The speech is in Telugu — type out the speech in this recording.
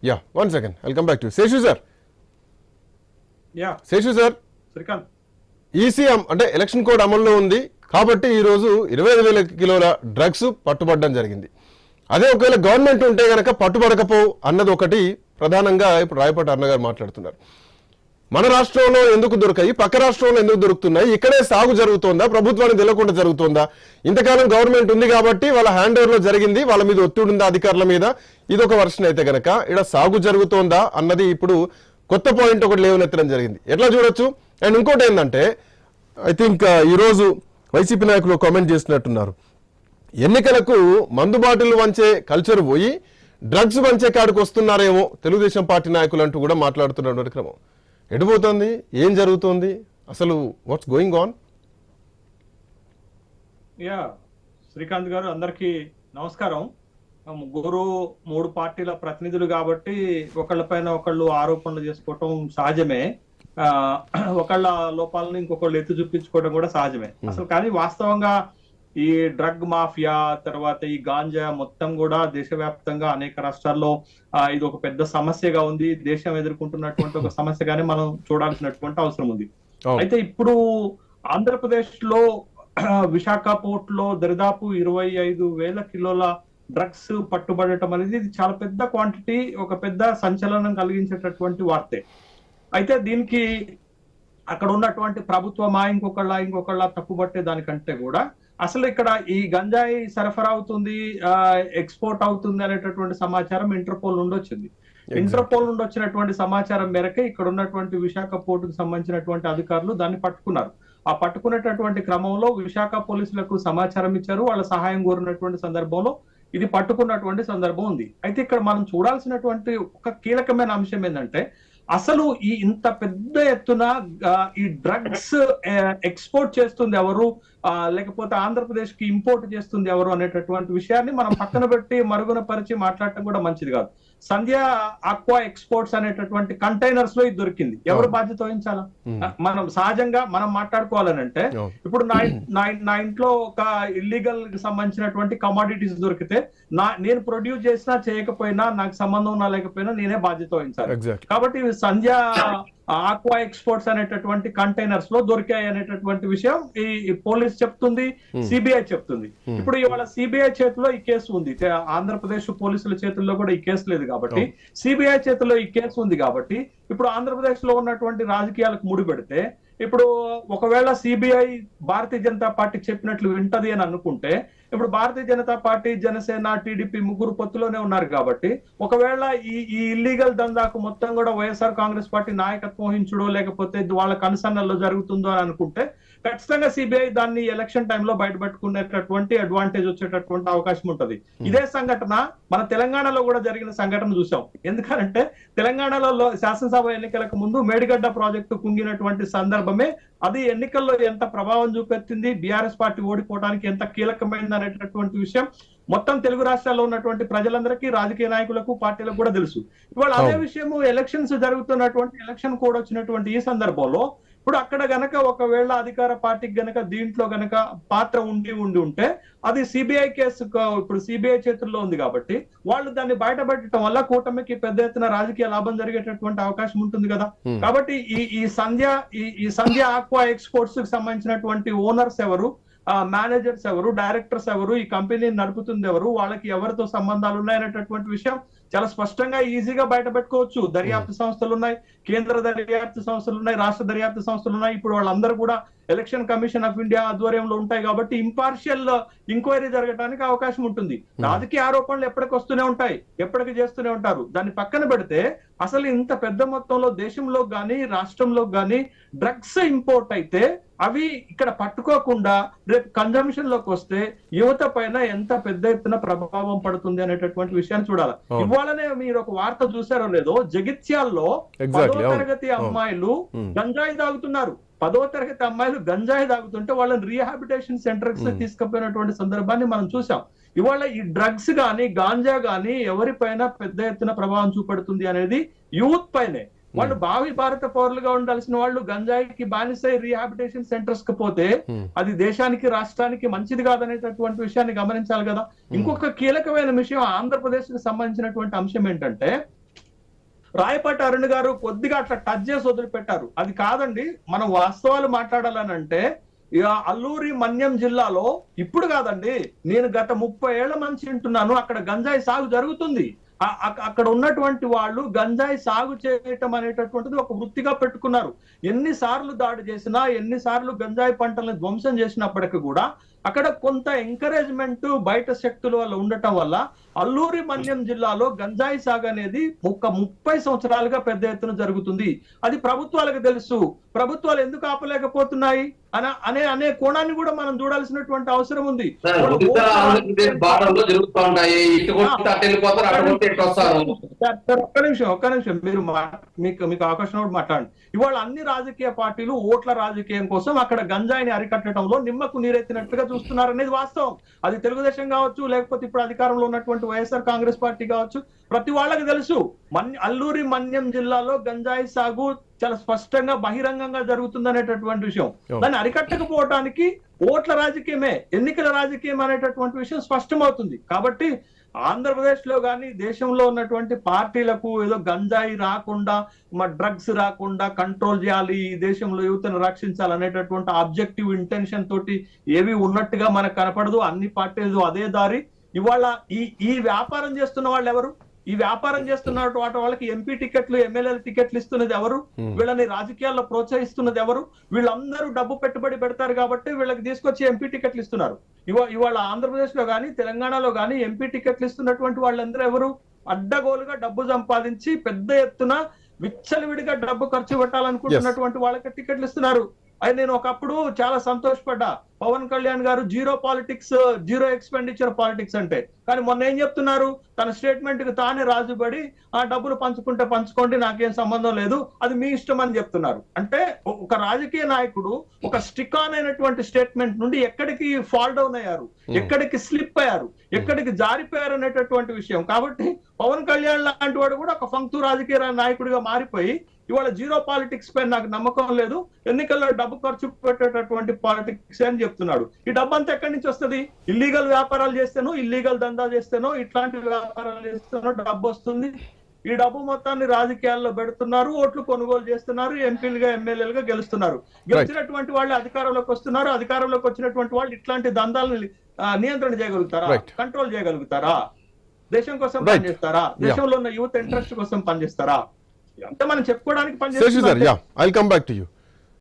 Yeah 1 second I'll come back to Seshu sir. Seshu sir, Srikanth, EC అంటే ఎలక్షన్ కోడ్ అమల్లో ఉంది కాబట్టి ఈరోజు 25,000 కిలోల డ్రగ్స్ పట్టుబడడం జరిగింది. అదే ఒకవేళ గవర్నమెంట్ ఉంటే కనుక పట్టుబడకపో అన్నది ఒకటి ప్రధానంగా ఇప్పుడు రాయపాటి అన్న గారు మాట్లాడుతున్నారు. మన రాష్ట్రంలో ఎందుకు దొరకాయి, పక్క రాష్ట్రంలో ఎందుకు దొరుకుతున్నాయి, ఇక్కడే సాగు జరుగుతోందా, ప్రభుత్వానికి తెలియకుండా జరుగుతోందా, ఇంతకాలం గవర్నమెంట్ ఉంది కాబట్టి వాళ్ళ హ్యాండ్ ఓవర్ లో జరిగింది, వాళ్ళ మీద ఒత్తిడి ఉందా అధికారుల మీద, ఇదొక వర్షన్ అయితే కనుక ఇక్కడ సాగు జరుగుతోందా అన్నది ఇప్పుడు కొత్త పాయింట్ ఒకటి లేవనెత్తడం జరిగింది. ఎట్లా చూడొచ్చు? అండ్ ఇంకోటి ఏంటంటే ఐ థింక్ ఈరోజు వైసీపీ నాయకులు కామెంట్ చేస్తున్నట్టున్నారు, ఎన్నికలకు మందు బాటిల్ వంచే కల్చర్ పోయి డ్రగ్స్ వంచే కాడికి వస్తున్నారేమో తెలుగుదేశం పార్టీ నాయకులు అంటూ కూడా మాట్లాడుతున్నటువంటి క్రమం. ఎడిపోతుంది, ఏం జరుగుతోంది, అసలు వాట్స్ గోయింగ్ ఆన్? శ్రీకాంత్ గారు, అందరికీ నమస్కారం. ముగ్గురు 3 పార్టీల ప్రతినిధులు కాబట్టి ఒకళ్ళపైన ఒకళ్ళు ఆరోపణలు చేసుకోవటం సహజమే. ఒకళ్ళ లోపాలను ఇంకొకళ్ళు ఎత్తి చూపించుకోవడం కూడా సహజమే. అసలు కానీ వాస్తవంగా ఈ డ్రగ్ మాఫియా తర్వాత ఈ గాంజా మొత్తం కూడా దేశవ్యాప్తంగా అనేక రాష్ట్రాల్లో ఇది ఒక పెద్ద సమస్యగా ఉంది. దేశం ఎదుర్కొంటున్నటువంటి ఒక సమస్యగానే మనం చూడాల్సినటువంటి అవసరం ఉంది. అయితే ఇప్పుడు ఆంధ్రప్రదేశ్ లో విశాఖ పోర్ట్ లో దరిదాపు 25,000 కిలోల డ్రగ్స్ పట్టుబడటం అనేది ఇది చాలా పెద్ద క్వాంటిటీ, ఒక పెద్ద సంచలనం కలిగించేటటువంటి వార్తే. అయితే దీనికి అక్కడ ఉన్నటువంటి ప్రభుత్వమా ఇంకొకళ్ళ తప్పుబట్టే దానికంటే కూడా అసలు ఇక్కడ ఈ గంజాయి సరఫరా అవుతుంది, ఎక్స్పోర్ట్ అవుతుంది అనేటటువంటి సమాచారం ఇంటర్పోల్ నుండి వచ్చింది. ఇంటర్పోల్ నుండి వచ్చినటువంటి సమాచారం మేరకే ఇక్కడ ఉన్నటువంటి విశాఖ పోర్టుకు సంబంధించినటువంటి అధికారులు దాన్ని పట్టుకున్నారు. ఆ పట్టుకునేటటువంటి క్రమంలో విశాఖ పోలీసులకు సమాచారం ఇచ్చారు. వాళ్ళ సహాయం కోరినటువంటి సందర్భంలో ఇది పట్టుకున్నటువంటి సందర్భం ఉంది. అయితే ఇక్కడ మనం చూడాల్సినటువంటి ఒక కీలకమైన అంశం ఏంటంటే అసలు ఈ ఇంత పెద్ద ఎత్తున ఈ డ్రగ్స్ ఎక్స్పోర్ట్ చేస్తుంది ఎవరు, లేకపోతే ఆంధ్రప్రదేశ్ కి ఇంపోర్ట్ చేస్తుంది ఎవరు అనేటటువంటి విషయాన్ని మనం పక్కన పెట్టి మరుగున పరిచి మాట్లాడటం కూడా మంచిది కాదు. సంధ్య ఆక్వా ఎక్స్పోర్ట్స్ అనేటటువంటి కంటైనర్స్ లో ఇది దొరికింది. ఎవరు బాధ్యత వహించాలా? మనం సహజంగా మనం మాట్లాడుకోవాలనంటే ఇప్పుడు నా ఇంట్లో ఒక ఇల్లీగల్ కి సంబంధించినటువంటి కమాడిటీస్ దొరికితే నేను ప్రొడ్యూస్ చేసినా చేయకపోయినా నాకు సంబంధం ఉన్నా లేకపోయినా నేనే బాధ్యత వహించాలి. కాబట్టి సంధ్య ఆక్వా ఎక్స్పోర్ట్స్ అనేటటువంటి కంటైనర్స్ లో దొరికాయి అనేటటువంటి విషయం ఈ పోలీస్ చెప్తుంది, సిబిఐ చెప్తుంది. ఇప్పుడు ఇవాళ సిబిఐ చేతిలో ఈ కేసు ఉంది, ఆంధ్రప్రదేశ్ పోలీసుల చేతుల్లో కూడా ఈ కేసు లేదు కాబట్టి సిబిఐ చేతిలో ఈ కేసు ఉంది కాబట్టి ఇప్పుడు ఆంధ్రప్రదేశ్ లో ఉన్నటువంటి రాజకీయాలకు ముడిపెడితే ఇప్పుడు ఒకవేళ సిబిఐ భారతీయ జనతా పార్టీ చెప్పినట్లు వింటది అని అనుకుంటే ఇప్పుడు భారతీయ జనతా పార్టీ, జనసేన, టీడీపీ ముగ్గురు పొత్తులోనే ఉన్నారు కాబట్టి ఒకవేళ ఈ ఇల్లీగల్ దందాకు మొత్తం కూడా వైఎస్ఆర్ కాంగ్రెస్ పార్టీ నాయకత్వం వహించడో లేకపోతే వాళ్ళ కన్సర్నల్లో జరుగుతుందో అని అనుకుంటే ఖచ్చితంగా సిబిఐ దాన్ని ఎలక్షన్ టైంలో బయటపెట్టుకునేటటువంటి అడ్వాంటేజ్ వచ్చేటటువంటి అవకాశం ఉంటది. ఇదే సంఘటన మన తెలంగాణలో కూడా జరిగిన సంఘటన చూసాం. ఎందుకంటే తెలంగాణలో శాసనసభ ఎన్నికలకు ముందు మేడిగడ్డ ప్రాజెక్టు కుంగినటువంటి సందర్భమే అది ఎన్నికల్లో ఎంత ప్రభావం చూపెట్టింది, బీఆర్ఎస్ పార్టీ ఓడిపోవడానికి ఎంత కీలకమైంది అనేటటువంటి విషయం మొత్తం తెలుగు రాష్ట్రాల్లో ఉన్నటువంటి ప్రజలందరికీ, రాజకీయ నాయకులకు, పార్టీలకు కూడా తెలుసు. ఇవాళ అదే విషయము ఎలక్షన్స్ జరుగుతున్నటువంటి ఎలక్షన్ కోడ్ వచ్చినటువంటి ఈ సందర్భంలో ఇప్పుడు అక్కడ గనక ఒకవేళ అధికార పార్టీకి గనక దీంట్లో గనక పాత్ర ఉంటే అది సిబిఐ కేసు ఇప్పుడు సిబిఐ చేతుల్లో ఉంది కాబట్టి వాళ్ళు దాన్ని బయటపెట్టడం వల్ల కూటమికి పెద్ద ఎత్తున రాజకీయ లాభం జరిగేటటువంటి అవకాశం ఉంటుంది కదా. కాబట్టి ఈ సంధ్య ఆక్వా ఎక్స్పోర్ట్స్ కి సంబంధించినటువంటి ఓనర్స్ ఎవరు, మేనేజర్స్ ఎవరు, డైరెక్టర్స్ ఎవరు, ఈ కంపెనీని నడుపుతుంది ఎవరు, వాళ్ళకి ఎవరితో సంబంధాలు ఉన్నాయనేటటువంటి విషయం చాలా స్పష్టంగా ఈజీగా బయట పెట్టుకోవచ్చు. దర్యాప్తు సంస్థలు ఉన్నాయి, కేంద్ర దర్యాప్తు సంస్థలు ఉన్నాయి, రాష్ట్ర దర్యాప్తు సంస్థలు ఉన్నాయి. ఇప్పుడు వాళ్ళందరూ కూడా ఎలక్షన్ కమిషన్ ఆఫ్ ఇండియా ఆధ్వర్యంలో ఉంటాయి కాబట్టి ఇంపార్షియల్ ఎంక్వైరీ జరగడానికి అవకాశం ఉంటుంది. రాజకీయ ఆరోపణలు ఎప్పటికి వస్తూనే ఉంటాయి, ఎప్పటికి చేస్తూనే ఉంటారు. దాన్ని పక్కన పెడితే అసలు ఇంత పెద్ద మొత్తంలో దేశంలో గాని రాష్ట్రంలో గాని డ్రగ్స్ ఇంపోర్ట్ అయితే అవి ఇక్కడ పట్టుకోకుండా రేపు కన్జంప్షన్ లోకి వస్తే యువత పైన ఎంత పెద్ద ఎత్తున ప్రభావం పడుతుంది అనేటటువంటి విషయాన్ని చూడాలి. ఇవాళనే మీరు ఒక వార్త చూసారో లేదో, జగిత్యాల్లో 10వ తరగతి అమ్మాయిలు గంజాయి తాగుతున్నారు. 10వ తరగతి అమ్మాయిలు గంజాయి తాగుతుంటే వాళ్ళని రీహాబిటేషన్ సెంటర్స్ తీసుకుపోయినటువంటి సందర్భాన్ని మనం చూసాం. ఇవాళ ఈ డ్రగ్స్ గాని గాంజా గాని ఎవరిపైన పెద్ద ఎత్తున ప్రభావం చూపెడుతుంది అనేది యూత్ పైనే. వాళ్ళు భావి భారత పౌరులుగా ఉండాల్సిన వాళ్ళు గంజాయికి బానిసై రీహాబిటేషన్ సెంటర్స్ కి పోతే అది దేశానికి, రాష్ట్రానికి మంచిది కాదనేటటువంటి విషయాన్ని గమనించాలి కదా. ఇంకొక కీలకమైన విషయం ఆంధ్రప్రదేశ్ కి సంబంధించినటువంటి అంశం ఏంటంటే రాయపాటి అరుణ్ గారు కొద్దిగా అట్లా టచ్ చేసి వదిలిపెట్టారు. అది కాదండి, మనం వాస్తవాలు మాట్లాడాలని అంటే ఇక అల్లూరి మన్యం జిల్లాలో ఇప్పుడు కాదండి, నేను గత 30 ఏళ్ల నుంచి వింటున్నాను, అక్కడ గంజాయి సాగు జరుగుతుంది. అక్కడ ఉన్నటువంటి వాళ్ళు గంజాయి సాగు చేయటం అనేటటువంటిది ఒక వృత్తిగా పెట్టుకున్నారు. ఎన్నిసార్లు దాడి చేసినా, ఎన్నిసార్లు గంజాయి పంటలను ధ్వంసం చేసినప్పటికీ కూడా అక్కడ కొంత ఎంకరేజ్మెంట్ బయట శక్తుల వల్ల ఉండటం వల్ల అల్లూరి మన్యం జిల్లాలో గంజాయి సాగు అనేది 30 సంవత్సరాలుగా పెద్ద ఎత్తున జరుగుతుంది. అది ప్రభుత్వాలకు తెలుసు. ప్రభుత్వాలు ఎందుకు ఆపలేకపోతున్నాయి అనే కోణాన్ని కూడా మనం చూడాల్సినటువంటి అవసరం ఉంది. ఒక్క నిమిషం మీరు మీకు అవకాశం కూడా మాట్లాడండి. ఇవాళ అన్ని రాజకీయ పార్టీలు ఓట్ల రాజకీయం కోసం అక్కడ గంజాయిని అరికట్టడంలో నిమ్మకు నీరెత్తినట్టుగా చూస్తున్నారు అనేది వాస్తవం. అది తెలుగుదేశం కావచ్చు, లేకపోతే ఇప్పుడు అధికారంలో ఉన్నటువంటి వైఎస్ఆర్ కాంగ్రెస్ పార్టీ కావచ్చు, ప్రతి వాళ్ళకి తెలుసు అల్లూరి మన్యం జిల్లాలో గంజాయి సాగు చాలా స్పష్టంగా బహిరంగంగా జరుగుతుందనేటటువంటి విషయం. దాన్ని అరికట్టకపోవడానికి ఓట్ల రాజకీయమే, ఎన్నికల రాజకీయం అనేటటువంటి విషయం స్పష్టమవుతుంది. కాబట్టి ఆంధ్రప్రదేశ్ లో కానీ దేశంలో ఉన్నటువంటి పార్టీలకు ఏదో గంజాయి రాకుండా, డ్రగ్స్ రాకుండా కంట్రోల్ చేయాలి, ఈ దేశంలో యువతను రక్షించాలనేటటువంటి ఆబ్జెక్టివ్ ఇంటెన్షన్ తోటి ఏవి ఉన్నట్టుగా మనకు కనపడదు. అన్ని పార్టీలు అదే దారి. ఇవాళ ఈ వ్యాపారం చేస్తున్న వాళ్ళు ఎవరు? ఈ వ్యాపారం చేస్తున్న వాళ్ళకి ఎంపీ టికెట్లు, ఎమ్మెల్యేల టికెట్లు ఇస్తున్నది ఎవరు? వీళ్ళని రాజకీయాల్లో ప్రోత్సహిస్తున్నది ఎవరు? వీళ్ళందరూ డబ్బు పెట్టుబడి పెడతారు కాబట్టి వీళ్ళకి తీసుకొచ్చి ఎంపీ టికెట్లు ఇస్తున్నారు. ఇవాళ ఆంధ్రప్రదేశ్ లో కానీ తెలంగాణలో కానీ ఎంపీ టికెట్లు ఇస్తున్నటువంటి వాళ్ళందరూ ఎవరు? అడ్డగోలుగా డబ్బు సంపాదించి పెద్ద ఎత్తున విచ్చలవిడిగా డబ్బు ఖర్చు పెట్టాలనుకుంటున్నటువంటి వాళ్ళకి టికెట్లు ఇస్తున్నారు. అది నేను ఒకప్పుడు చాలా సంతోషపడ్డా, పవన్ కళ్యాణ్ గారు zero politics, zero expenditure politics అంటే. కానీ మొన్న ఏం చెప్తున్నారు? తన స్టేట్మెంట్ కి తానే రాజుబడి ఆ డబ్బులు పంచుకుంటే పంచుకోండి, నాకేం సంబంధం లేదు, అది మీ ఇష్టం అని చెప్తున్నారు. అంటే ఒక రాజకీయ నాయకుడు ఒక స్టిక్ ఆన్ అయినటువంటి స్టేట్మెంట్ నుండి ఎక్కడికి ఫాల్ డౌన్ అయ్యారు, ఎక్కడికి స్లిప్ అయ్యారు, ఎక్కడికి జారిపోయారు అనేటటువంటి విషయం. కాబట్టి పవన్ కళ్యాణ్ లాంటి వాడు కూడా ఒక ఫంక్తు రాజకీయ నాయకుడిగా మారిపోయి ఇవాళ జీరో పాలిటిక్స్ పైన నాకు నమ్మకం లేదు, ఎన్నికల్లో డబ్బు ఖర్చు పెట్టేటటువంటి పాలిటిక్స్ అని చెప్తున్నాడు. ఈ డబ్బు అంతా ఎక్కడి నుంచి వస్తుంది? ఇల్లీగల్ వ్యాపారాలు చేస్తేనో, ఇల్లీగల్ దందా చేస్తేనో, ఇట్లాంటి వ్యాపారాలు చేస్తేనో డబ్బు వస్తుంది. ఈ డబ్బు మొత్తాన్ని రాజకీయాల్లో పెడుతున్నారు, ఓట్లు కొనుగోలు చేస్తున్నారు, ఎంపీలుగా ఎమ్మెల్యేలుగా గెలుస్తున్నారు. గెలిచినటువంటి వాళ్ళు అధికారంలోకి వస్తున్నారు. అధికారంలోకి వచ్చినటువంటి వాళ్ళు ఇట్లాంటి దందాలను నియంత్రణ చేయగలుగుతారా? కంట్రోల్ చేయగలుగుతారా? దేశం కోసం పనిచేస్తారా? దేశంలో ఉన్న యూత్ ఇంట్రెస్ట్ కోసం పనిచేస్తారా? అంతా మనం చెప్పుకోవడానికి పనిచేస్తారా? I'll come back to you.